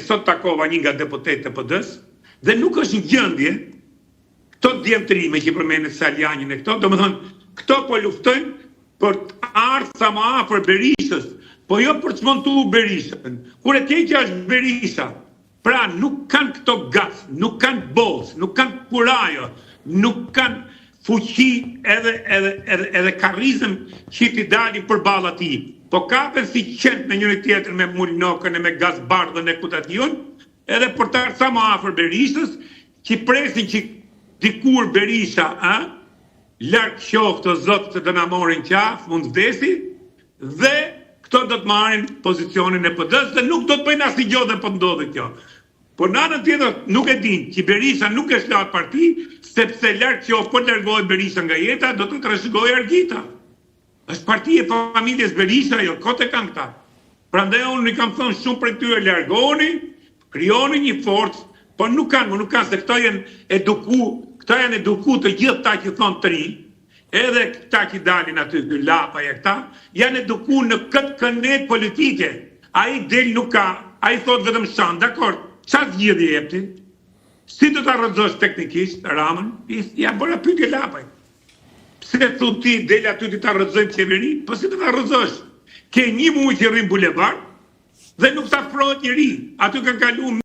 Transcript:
sot takova një nga deputetët e PD-s dhe nuk është në gjendje këto djemtërime që përmendet Saljanin e këto, domethënë këto po luftojnë për të ardhur sa më afër Berishës, po jo për të montuar Berishën. Kur e keqja është Berisha, pra nuk kanë këto gas, nuk kanë bos, nuk kanë kurajo, nuk kanë fuqi edhe karizëm që t'i dalin përballë atij. Po kapen si qenë në njëri tjetër me mulnokën e me gazbardhën e kutation, edhe për të ardhur sa më afër Berishës, që presin që dikur Berisha, larg qoftë Zot se do na morin qafë, mund vdesi, dhe këto do të marrin pozicionin e PD-s dhe nuk do të bëjnë asnjë gjë dhe po ndodhet kjo. Por në anën tjetër nuk e din që Berisha nuk është larg parti, sepse larg qoftë po largohet Berisha nga jeta, do të trashëgojë Argjita. Është parti e familjes Berisha, jo kote kanë këta. Prandaj unë i kam thënë shumë për tyre largoni, krijoni një forcë, po nuk kanë se këto janë eduku të gjithë ta që thonë të ri, edhe këta që dalin aty, Lapa e këta, janë eduku në këtë kënet politike. Ai del nuk ka, ai thot vetëm shan, dakor, çfarë zgjidhje jepti? Si do ta rrëzosh teknikisht Ramën? Ja bëra pyetje Lapaj. Pse thu ti del aty ti ta rrëzojmë qeverinë? Po si do ta rrëzosh? Ke një muaj që rrin bulevard dhe nuk sa afrohet njëri. Aty kanë kaluar